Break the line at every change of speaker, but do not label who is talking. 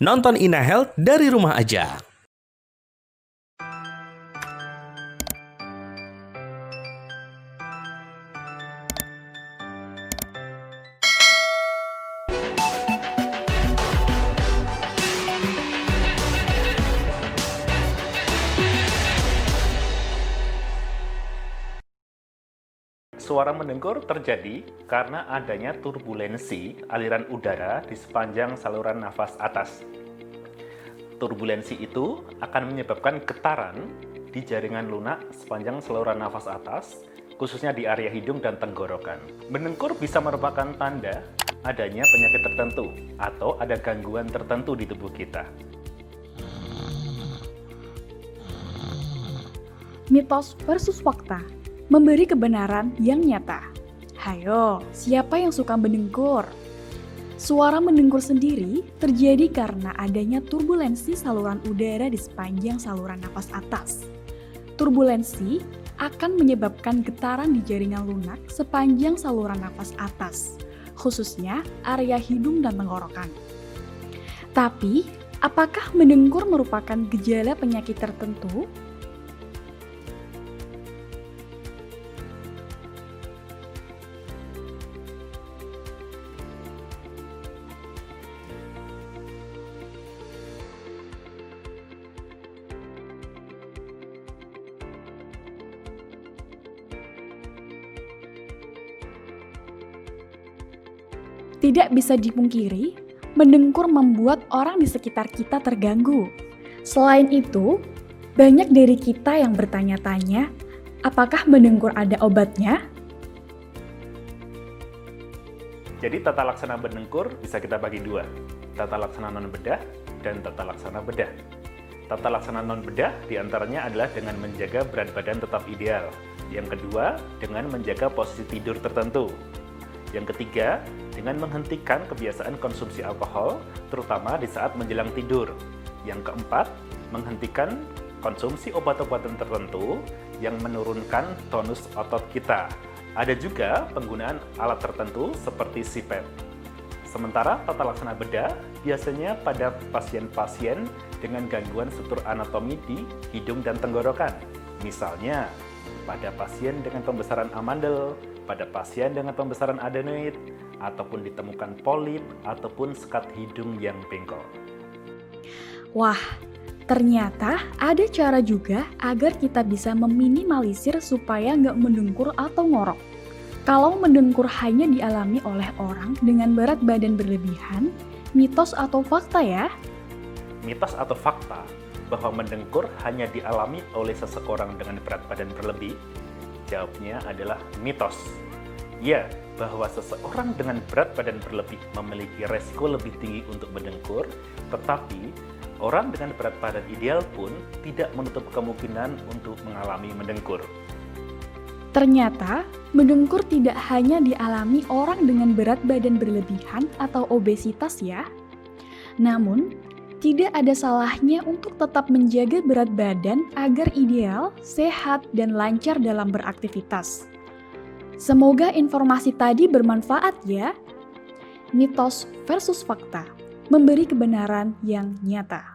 Nonton Ina Health dari rumah aja.
Suara mendengkur terjadi karena adanya turbulensi aliran udara di sepanjang saluran nafas atas. Turbulensi itu akan menyebabkan getaran di jaringan lunak sepanjang saluran nafas atas, khususnya di area hidung dan tenggorokan. Mendengkur bisa merupakan tanda adanya penyakit tertentu atau ada gangguan tertentu di tubuh kita.
Mitos versus fakta. Memberi kebenaran yang nyata. Hayo, siapa yang suka mendengkur? Suara mendengkur sendiri terjadi karena adanya turbulensi saluran udara di sepanjang saluran napas atas. Turbulensi akan menyebabkan getaran di jaringan lunak sepanjang saluran napas atas, khususnya area hidung dan tenggorokan. Tapi, apakah mendengkur merupakan gejala penyakit tertentu? Tidak bisa dipungkiri, mendengkur membuat orang di sekitar kita terganggu. Selain itu, banyak dari kita yang bertanya-tanya, apakah mendengkur ada obatnya?
Jadi tata laksana mendengkur bisa kita bagi dua, tata laksana non-bedah dan tata laksana bedah. Tata laksana non-bedah diantaranya adalah dengan menjaga berat badan tetap ideal. Yang kedua, dengan menjaga posisi tidur tertentu. Yang ketiga, dengan menghentikan kebiasaan konsumsi alkohol, terutama di saat menjelang tidur. Yang keempat, menghentikan konsumsi obat-obatan tertentu yang menurunkan tonus otot kita. Ada juga penggunaan alat tertentu seperti CPAP. Sementara tata laksana bedah biasanya pada pasien-pasien dengan gangguan struktur anatomi di hidung dan tenggorokan. Misalnya, pada pasien dengan pembesaran amandel, pada pasien dengan pembesaran adenoid, ataupun ditemukan polip, ataupun sekat hidung yang bengkok.
Wah, ternyata ada cara juga agar kita bisa meminimalisir supaya nggak mendengkur atau ngorok. Kalau mendengkur hanya dialami oleh orang dengan berat badan berlebihan, mitos atau fakta ya?
Mitos atau fakta bahwa mendengkur hanya dialami oleh seseorang dengan berat badan berlebih? Jawabnya adalah mitos. Ya, bahwa seseorang dengan berat badan berlebih memiliki resiko lebih tinggi untuk mendengkur, tetapi orang dengan berat badan ideal pun tidak menutup kemungkinan untuk mengalami mendengkur.
Ternyata, mendengkur tidak hanya dialami orang dengan berat badan berlebihan atau obesitas ya. Namun, tidak ada salahnya untuk tetap menjaga berat badan agar ideal, sehat, dan lancar dalam beraktivitas. Semoga informasi tadi bermanfaat ya. Mitos versus fakta, memberi kebenaran yang nyata.